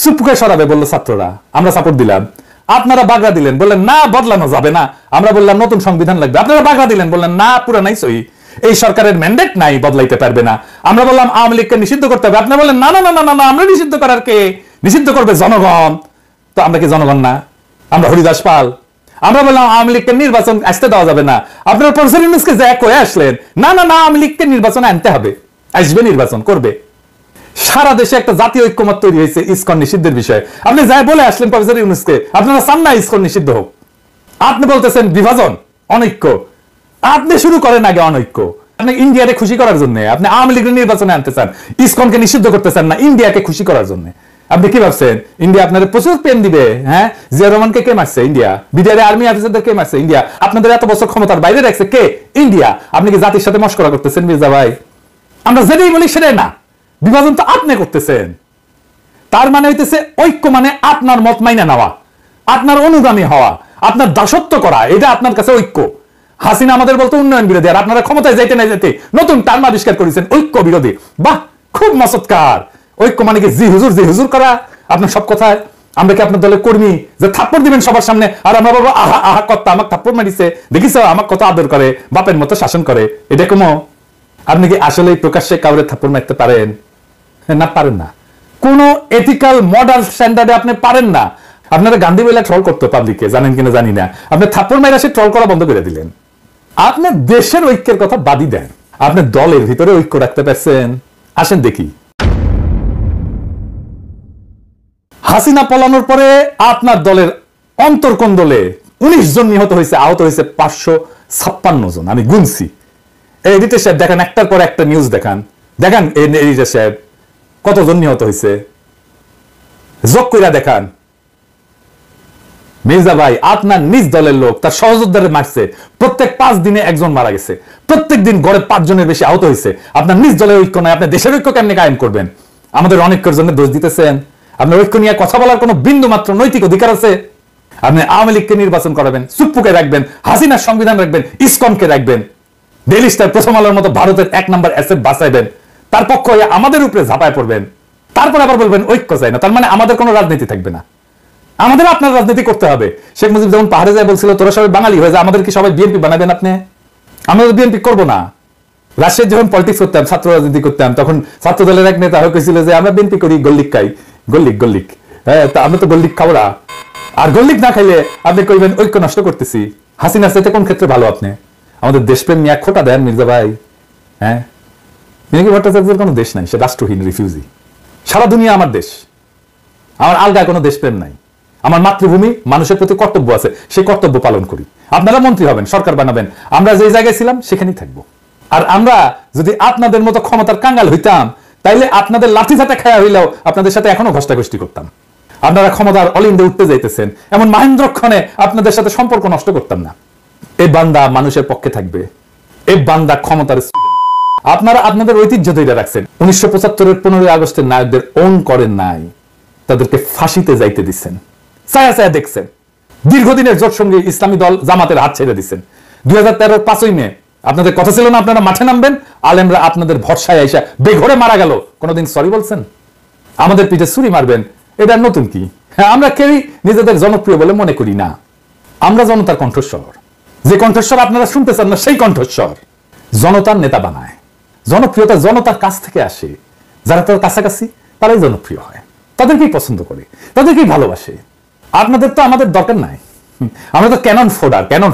চুপকে সরাবে বললো ছাত্ররা, আমরা সাপোর্ট দিলাম। আপনারা বাগড়া দিলেন, বললেন না বদলানো যাবে না, আমরা বললাম নতুন সংবিধান লাগবে। আপনারা বাগড়া দিলেন, বললেন না পুরানাই সহি, এই সরকারের ম্যান্ডেট নাই, বদলাইতে পারবে না। আমরা বললাম আওয়ামী লীগকে নিষিদ্ধ করতে হবে, আপনারা বললেন না না না না না, আমরা নিষিদ্ধ করার কে, নিষিদ্ধ করবে জনগণ। তো আমরা কি জনগণ না? আমরা হরিদাস পাল? আমরা বললাম আওয়ামী লীগকে নির্বাচন আসতে দেওয়া যাবে না, আপনারা প্রফেসর ইউনূসকে যা কয়ে আসলেন না না না আওয়ামী লীগকে নির্বাচন আনতে হবে, আসবে নির্বাচন করবে। সারা দেশে একটা জাতীয় ঐক্যমত তৈরি হয়েছে ইসকন নিষিদ্ধের বিষয়ে। আপনি যাই বলে আসলেন প্রফেসর ইউনূসকে, আপনারা চান না ইসকন নিষিদ্ধ হোক। আপনি বলতেছেন বিভাজন, অনৈক্য। আপনি শুরু করেন আগে অনৈক্য। আপনি ইন্ডিয়াকে খুশি করার জন্য আপনি আওয়ামী লীগের নির্বাচনে আনতে চান, ইসকনকে নিষিদ্ধ করতে চান না, ইন্ডিয়াকে খুশি করার জন্য। আপনি কি ভাবছেন ইন্ডিয়া আপনাদের প্রচুর পেন দিবে? হ্যাঁ, জিয়া রহমানকে কে মারছে? ইন্ডিয়া। বিডিআর আর্মি অফিসারদের কে মারছে? ইন্ডিয়া। আপনাদের এত বছর ক্ষমতার বাইরে রাখছে কে? ইন্ডিয়া। আপনি কি জাতির সাথে মশকরা করতেছেন মির্জা ভাই? আমরা যেটাই বলি সেটাই না, বিভাজন তো আপনি করতেছেন। তার মানে হইতেছে ঐক্য মানে আপনার মত মাইনা নেওয়া, আপনার অনুগামী হওয়া, আপনার দাসত্ব করা, এটা আপনার কাছে ঐক্য। হাসিনা আমাদের বলতো উন্নয়ন বিরোধী, আর আপনারা ক্ষমতায় যাইতে না যেতে নতুন টার্ম আবিষ্কার করেছেন ঐক্য বিরোধী। বাহ, খুব মসৎকার। ঐক্য মানে কি জি হুজুর করা আপনার সব কথায়? আমরা কি আপনার দলের কর্মী যে থাপ্পড় দিবেন সবার সামনে, আর আমরা বলবো আহা আহা কর্তা আমাকে থাপ্পড় মারিছে, দেখিস আমার কত আদর করে, বাপের মতো শাসন করে? এটা কমো? আপনি কি আসলে প্রকাশ্যে কাউরে থাপ্পড় মারতে পারেন? না, পারেন না। কোন এথিক্যাল মডার্ন স্ট্যান্ডার্ডে আপনি পারেন না। আপনারা গান্ধী বলে ট্রল করতে পাবলিককে, জানেন কিনা জানি না, আপনি থাপ্পড় মাইরা সে ট্রল করা বন্ধ করে দিলেন। আপনি দেশের ঐক্যের কথা বাদই দেন, আপনি দলের ভিতরে ঐক্য রাখতে পারছেন? আসেন দেখি। হাসিনা পলানোর পরে আপনার দলের অন্তর্কোন্দলে 19 জন নিহত হয়েছে, আহত হয়েছে 556 জন, আমি গুনছি। এডিটর সাহেব দেখান, একটার পর একটা নিউজ দেখান, দেখান এডিটর সাহেব কতজন নিহত হয়েছে, যোগ কইরা দেখান। মির্জা ভাই আপনার নিজ দলের লোক তার সহযোদ্ধারে মারছে, প্রত্যেক 5 দিনে একজন মারা গেছে, প্রত্যেক দিন গড়ে 5 জনের বেশি আহত হয়েছে। আপনার নিজ দলের ঐক্য নয়, আপনি দেশের ঐক্য কেমনে কায়েম করবেন? আমাদের অনেকের জন্য দোষ দিতেছেন। আপনার ঐক্য নিয়ে কথা বলার কোনো বিন্দু মাত্র নৈতিক অধিকার আছে? আপনি আওয়ামী লীগকে নির্বাচন করাবেন, চুপ্পুকে রাখবেন, হাসিনার সংবিধান রাখবেন, ইসকনকে রাখবেন, ডেইলি স্টার প্রথম আলোর মতো ভারতের 1 নম্বর অ্যাসেট বাঁচাইবেন, তার পক্ষ হয়ে আমাদের উপরে ঝাঁপায় পড়বেন, তারপর আবার বলবেন ঐক্য চাই না। তার মানে আমাদের কোনো রাজনীতি থাকবে না, আমাদের আপনার রাজনীতি করতে হবে। শেখ মুজিব যেমন পাহাড়ে যায় বলছিল তোরা সবাই বাঙালি হয়ে যায়, আমাদের কি সবাই বিএনপি বানাবেন আপনি? আমরা বিএনপি করবো না। রাজশাহী যখন পলিটিক্স করতাম, ছাত্র রাজনীতি করতাম, তখন ছাত্র দলের এক নেতা হয়েছিল যে আমরা বিএনপি করি, গল্লিক খাই, গল্লিক। হ্যাঁ, তা আমরা তো গল্লিক খাবো না। আর গল্লিক না খাইলে আপনি কইবেন ঐক্য নষ্ট করতেছি। হাসিনার চাইতে কোন ক্ষেত্রে ভালো আপনি? আমাদের দেশপ্রেম নিয়ে খোটা দেন মির্জা ভাই। হ্যাঁ, মিনাকি ভট্টাচার্যের কোনো দেশ নাই, সে রাষ্ট্রহীন রিফিউজি। সারা দুনিয়া আমার দেশ, আমার আলগায় কোনো দেশপ্রেম নাই। আমার মাতৃভূমি, মানুষের প্রতি কর্তব্য আছে, সেই কর্তব্য পালন করি। আপনারা মন্ত্রী হবেন, সরকার বানাবেন, আমরা যে জায়গায় ছিলাম সেখানেই থাকবো। আর আমরা যদি আপনাদের মতো ক্ষমতার কাঙ্গাল হইতাম, তাইলে আপনাদের লাঠি ঝাঁটা খায়া হইলেও আপনাদের সাথে এখনো ঘষ্টাঘষ্টি করতাম। আপনারা ক্ষমতার অলিন্দে উঠতে যাইতেছেন, এমন মহেন্দ্রক্ষণে আপনাদের সাথে সম্পর্ক নষ্ট করতাম না। এই বান্দা মানুষের পক্ষে থাকবে, এই বান্দা ক্ষমতার। আপনারা আপনাদের ঐতিহ্য ধরে রাখছেন। 1975-এর 15 আগস্টের নায়কদের ওন করেন নাই, তাদেরকে ফাঁসিতে যাইতে দিচ্ছেন, ছায়া ছায়া দেখছেন। দীর্ঘদিনের জোট সঙ্গী ইসলামী দল জামাতের হাত ছেড়ে দিচ্ছেন। 2013-র 5ই মে আপনাদের কথা ছিল না আপনারা মাঠে নামবেন, আলেমরা আপনাদের ভরসায় আইসা বেঘরে মারা গেল, কোনোদিন সরি বলছেন? আমাদের পিঠে ছুরি মারবেন, এটা নতুন কি? হ্যাঁ, আমরা কেউই নিজেদের জনপ্রিয় বলে মনে করি না। আমরা জনতার কণ্ঠস্বর, যে কণ্ঠস্বর আপনারা শুনতে চান না সেই কণ্ঠস্বর। জনতার নেতা বানায়, জনপ্রিয়তা জনতার কাছ থেকে আসে। যারা তার কাছাকাছি তারাই জনপ্রিয় হয়, তাদেরকেই পছন্দ করে, তাদেরকেই ভালোবাসে। আপনাদের তো আমাদের দরকার নাই। আমরা তো ক্যানন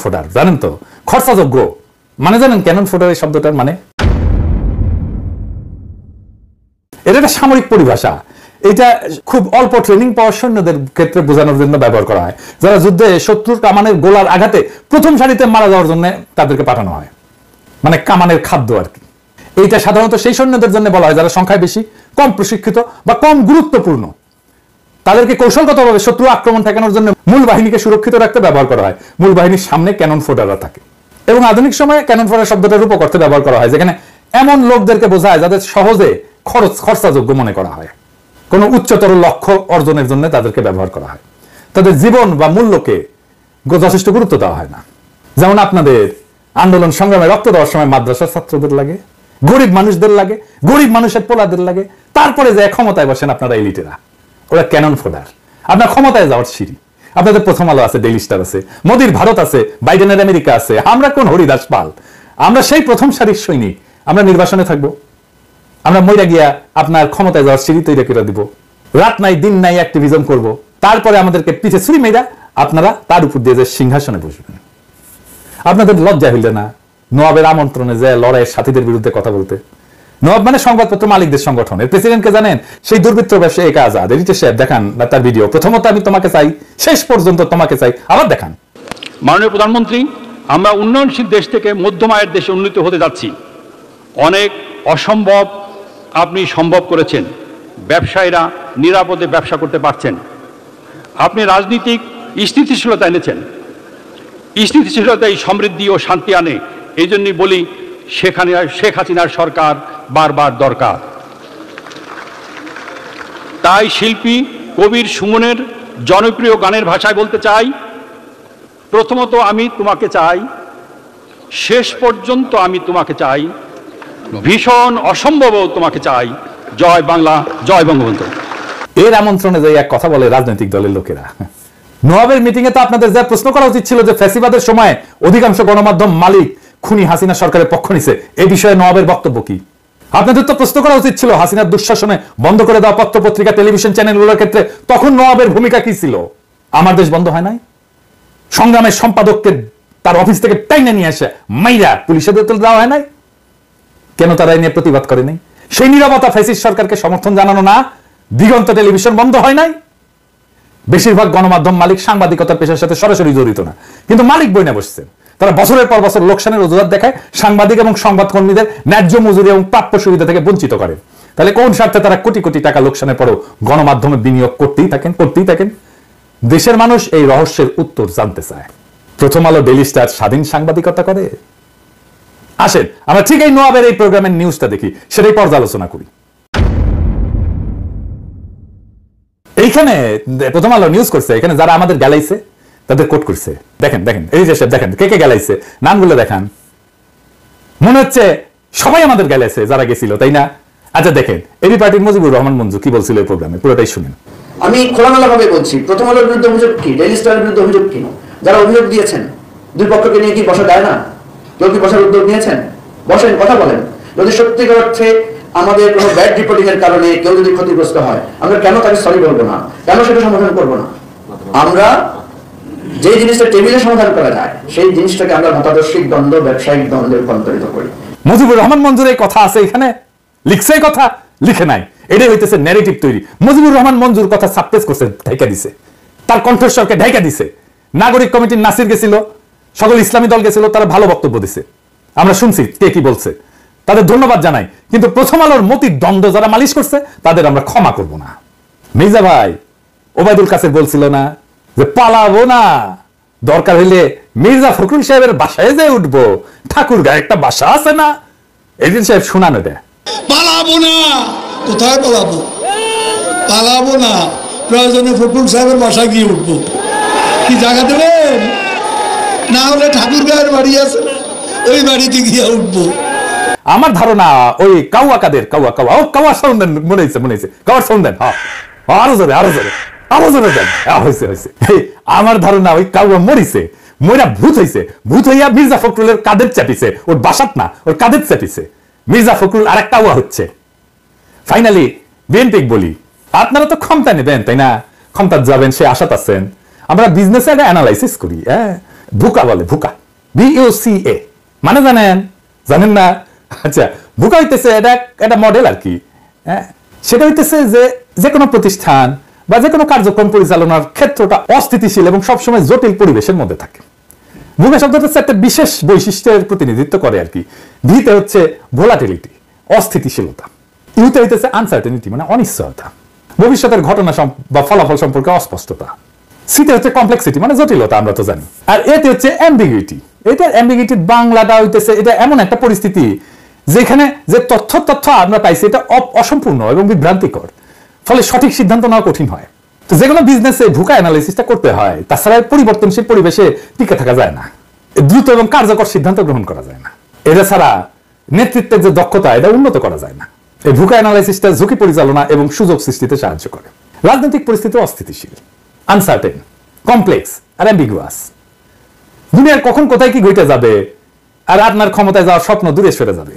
ফোডার, জানেন তো, খরচাযোগ্য। মানে জানেন ক্যানন ফোডার এই শব্দটার মানে? এটা একটা সামরিক পরিভাষা। এটা খুব অল্প ট্রেনিং পাওয়া সৈন্যদের ক্ষেত্রে বোঝানোর জন্য ব্যবহার করা হয়। যারা যুদ্ধে শত্রুর কামানের গোলার আঘাতে প্রথম সারিতে মারা যাওয়ার জন্য তাদেরকে পাঠানো হয়, মানে কামানের খাদ্য আর কি। এইটা সাধারণত সেই সৈন্যদের জন্য বলা হয় যারা সংখ্যায় বেশি, কম প্রশিক্ষিত বা কম গুরুত্বপূর্ণ। তাদেরকে কৌশলগতভাবে শত্রু আক্রমণ ঠেকানোর জন্য মূল বাহিনীকে সুরক্ষিত রাখতে ব্যবহার করা হয়। মূল বাহিনীর সামনে ক্যানন ফোডাররা থাকে, এবং আধুনিক সময়ে ক্যানন ফোডার শব্দটার রূপক অর্থে ব্যবহার করা হয়, যেখানে এমন লোকদেরকে বোঝায় যাদের সহজে খরচাযোগ্য মনে করা হয়। কোনো উচ্চতর লক্ষ্য অর্জনের জন্য তাদেরকে ব্যবহার করা হয়। তাদের জীবন বা মূল্যকে যথেষ্ট গুরুত্ব দেওয়া হয় না। যেমন আপনাদের আন্দোলন সংগ্রামে রক্ত দেওয়ার সময় মাদ্রাসার ছাত্রদের লাগে, গরিব মানুষদের লাগে, গরিব মানুষের পোলাদের লাগে, তারপরে যে ক্ষমতায় বসেন আপনারা এলিটেরা। ওরা ক্যানন ফোডার, আপনার ক্ষমতায় যাওয়ার সিঁড়ি। আপনাদের প্রথম আলো আছে, ডেইলি স্টার আছে, মোদির ভারত আছে, বাইডেনের আমেরিকা আছে। আমরা কোন হরিদাস পাল? আমরা সেই প্রথম সারির সৈনিক। আমরা নির্বাসনে থাকবো, আমরা মইরা গিয়া আপনার ক্ষমতায় যাওয়ার সিঁড়ি তৈরি করে দিব, রাত নাই দিন নাই অ্যাক্টিভিজম করব, তারপরে আমাদেরকে পিছে ছুরি মেয়েরা আপনারা তার উপর দিয়ে যে সিংহাসনে বসবেন। আপনাদের লজ্জা হইলে না নবাবের আমন্ত্রণে যে লড়াইয়ের সাথীদের বিরুদ্ধে কথা বলতে? নবাব মানে সংবাদপত্র মালিকদের সংগঠন, এর প্রেসিডেন্টকে জানেন? সেই দুর্বৃত্ত ব্যবসায়ী একা আজাদ। এডিটর সাহেব দেখান তার ভিডিও। প্রথমত আমি তোমাকে চাই, শেষ পর্যন্ত তোমাকে চাই, আবার দেখান। মাননীয় প্রধানমন্ত্রী, আমরা উন্নয়নশীল দেশ থেকে মধ্যম আয়ের দেশে উন্নীত হতে যাচ্ছি। অনেক অসম্ভব আপনি সম্ভব করেছেন। ব্যবসায়ীরা নিরাপদে ব্যবসা করতে পারছেন। আপনি রাজনীতিক স্থিতিশীলতা এনেছেন। স্থিতিশীলতাই সমৃদ্ধি ও শান্তি আনে। এই জন্যই বলি শেখ হাসিনার সরকার বারবার দরকার। তাই শিল্পী কবির সুমনের জনপ্রিয় গানের ভাষায় বলতে চাই, প্রথমত আমি তোমাকে চাই, শেষ পর্যন্ত আমি তোমাকে চাই, ভীষণ অসম্ভবও তোমাকে চাই। জয় বাংলা, জয় বঙ্গবন্ধু। এর আমন্ত্রণে যে এক কথা বলে রাজনৈতিক দলের লোকেরা। নবাবের মিটিং এ তো আপনাদের যা প্রশ্ন করা উচিত ছিল যে ফ্যাসিবাদের সময় অধিকাংশ গণমাধ্যম মালিক খুনি হাসিনা সরকারের পক্ষ নিছে, এই বিষয়ে নবাবের বক্তব্য কি? আপনাদের তো প্রশ্ন করা উচিত ছিল হাসিনার দুঃশাসনে বন্ধ করে দেওয়া পত্র পত্রিকা টেলিভিশন চ্যানেলগুলোর ক্ষেত্রে তখন নবাবের ভূমিকা কি ছিল? আমার দেশ বন্ধ হয় নাই? সংগ্রামের সম্পাদককে তার অফিস থেকে টাইনে নিয়ে আসে মাইরা পুলিশের দেওয়া হয় নাই? কেন তারা এই নিয়ে প্রতিবাদ করে নাই? সেই নীরবতা ফ্যাসিস্ট সরকারকে সমর্থন জানানো না? দিগন্ত টেলিভিশন বন্ধ হয় নাই? বেশিরভাগ গণমাধ্যম মালিক সাংবাদিকতার পেশার সাথে সরাসরি জড়িত না, কিন্তু মালিক বইনা বসছেন। তারা বছরের পর বছর লোকসানের অজুহাত দেখায় সাংবাদিক এবং সংবাদকর্মীদের ন্যায্য মজুরি এবং প্রাপ্য সুবিধা থেকে বঞ্চিত করে। তাহলে কোন স্বার্থে তারা কোটি কোটি টাকা লোকসানের পরেও গণমাধ্যমে বিনিয়োগ করতেই থাকেন? দেশের মানুষ এই রহস্যের উত্তর জানতে চায়। প্রথম আলো, ডেইলি স্টার স্বাধীন সাংবাদিকতা করে? আসেন আমরা ঠিক এই নবাবের এই প্রোগ্রামের নিউজটা দেখি, সেটাই পর্যালোচনা করি। এইখানে প্রথম আলো নিউজ করছে, এখানে যারা আমাদের গেলাইছে তাদের কোট করছে। দেখেন এই যে দেখেন কে কে গেলাইছে, নামগুলো দেখান। মনে হচ্ছে সবাই আমাদের গেলাইছে যারা গেছিল, তাই না? আচ্ছা দেখেন এবি পার্টির মুজিবুর রহমান মঞ্জু কি বলছিল এই প্রোগ্রামে, পুরোটাই শুনেন। আমি খোলামেলা ভাবে বলছি, প্রথম আলোর বিরুদ্ধে অভিযোগ কি, ডেইলি স্টারের বিরুদ্ধে অভিযোগ কি? যারা অভিযোগ দিয়েছেন দুই পক্ষকে নিয়ে কি বসা যায় না? কেউ কি বসার উদ্যোগ নিয়েছেন? বসেন, কথা বলেন। যদি সত্যিকার অর্থে আমাদের কোনো ব্যাড রিপোর্টিং এর কারণে কেউ যদি ক্ষতিগ্রস্ত হয়, আমরা কেন তাকে সরি বলবো না? কেন সেটা সমাধান করবো না? আমরা যে জিনিসটা টেবিলে সমাধান করা যায় সেই জিনিসটাকে আমরা মতাদর্শিক দ্বন্দ্ব, ব্যবসায়িক দ্বন্দ্বে রূপান্তরিত করি। মুজিবুর রহমান মঞ্জুর এই কথা আছে এখানে, লিখছে এই কথা, লিখে নাই। এটাই হইতেছে ন্যারেটিভ তৈরি। মুজিবুর রহমান মঞ্জুর কথা সাবটেক্স করছে, ঢাইকা দিছে, তার কণ্ঠস্বরকে ঢাইকা দিছে। নাগরিক কমিটির নাসির গেছিল, সকল ইসলামী দল গেছিল, তারা ভালো বক্তব্য দিছে, আমরা শুনছি কে কি বলছে, তাদের ধন্যবাদ জানাই। কিন্তু প্রথম আলোর মতির দ্বন্দ্ব যারা মালিশ করছে তাদের আমরা ক্ষমা করব না। মির্জা ভাই ওবায়দুল কাসের বলছিল না যে পালাবো না, দরকার হইলে মির্জা ফখরুল সাহেবের বাসায় যে উঠবো, ঠাকুর গায়ে একটা বাসা আছে না? এদিন সাহেব শোনানো দেয়, পালাবো না। কোথায় পালাবো? পালাবো না, প্রয়োজনে ফখরুল সাহেবের বাসায় গিয়ে উঠবো। কি জায়গা দেবেন? না হলে ঠাকুর গায়ের বাড়ি আছে, ওই বাড়িতে গিয়ে উঠবো। আমার ধারণা ওই কাউয়া কাদের কাওয়া সাউন্ড দেন, মনে হয়েছে কাওয়ার সাউন্ড দেন, আরো জোরে দেন, হয়েছে। আমার ধারণা ওই কাউয়া মরিছে, মইরা ভূত হইয়া মির্জা ফখরুলের কাদের চাপিছে, ওর বাসাত না, ওর কাদের চাপিছে। মির্জা ফখরুল আর এক কাউয়া হচ্ছে। ফাইনালি বিএনপি বলি, আপনারা তো ক্ষমতা নেবেন, তাই না? ক্ষমতা যাবেন সে আশাত আছেন। আমরা বিজনেসে একটা অ্যানালাইসিস করি, ভুকা বলে, ভুকা, VUCA মানে জানেন না? আচ্ছা, ভুকা হইতেছে এটা মডেল আর কি। সেটা হইতেছে যে কোনো প্রতিষ্ঠান বা যে কোনো কার্যক্রম পরিচালনার ক্ষেত্রটা অস্থিতিশীল এবং সবসময় জটিল পরিবেশের মধ্যে থাকে। ভুকা শব্দটা একটা বিশেষ বৈশিষ্ট্যের প্রতিনিধিত্ব করে আর কি। ভিতে হচ্ছে ভোলাটিলিটি, অস্থিতিশীলতা। ইউতে হইতেছে আনসার্টেনিটি, মানে অনিশ্চয়তা, ভবিষ্যতের ঘটনা বা ফলাফল সম্পর্কে অস্পষ্টতা। সিতে হচ্ছে কমপ্লেক্সিটি, মানে জটিলতা, আমরা তো জানি। আর এতে হচ্ছে অ্যাম্বিগুইটি। এটা অ্যাম্বিগুইটির বাংলাটা হইতেছে এটা এমন একটা পরিস্থিতি যেখানে যে তথ্য আমরা পাইছি এটা অসম্পূর্ণ এবং বিভ্রান্তিকর, ফলে সঠিক সিদ্ধান্ত নেওয়া কঠিন হয়। তো যে কোনো বিজনেসে ভুকা অ্যানালাইসিসটা করতে হয়, তাছাড়া পরিবর্তনশীল পরিবেশে টিকে থাকা যায় না, দ্রুত এবং কার্যকর সিদ্ধান্ত গ্রহণ করা যায় না। এটা ছাড়া নেতৃত্বের যে দক্ষতা এটা উন্নত করা যায় না। এই ভুকা অ্যানালাইসিসটা ঝুঁকি পরিচালনা এবং সুযোগ সৃষ্টিতে সাহায্য করে। রাজনৈতিক পরিস্থিতি অস্থিতিশীল, আনসার্টেন, কমপ্লেক্স আর অ্যাম্বিগুয়াস। দুনিয়ার কখন কোথায় কি ঘটে যাবে আর আপনার ক্ষমতায় যাওয়ার স্বপ্ন দূরে সরে যাবে।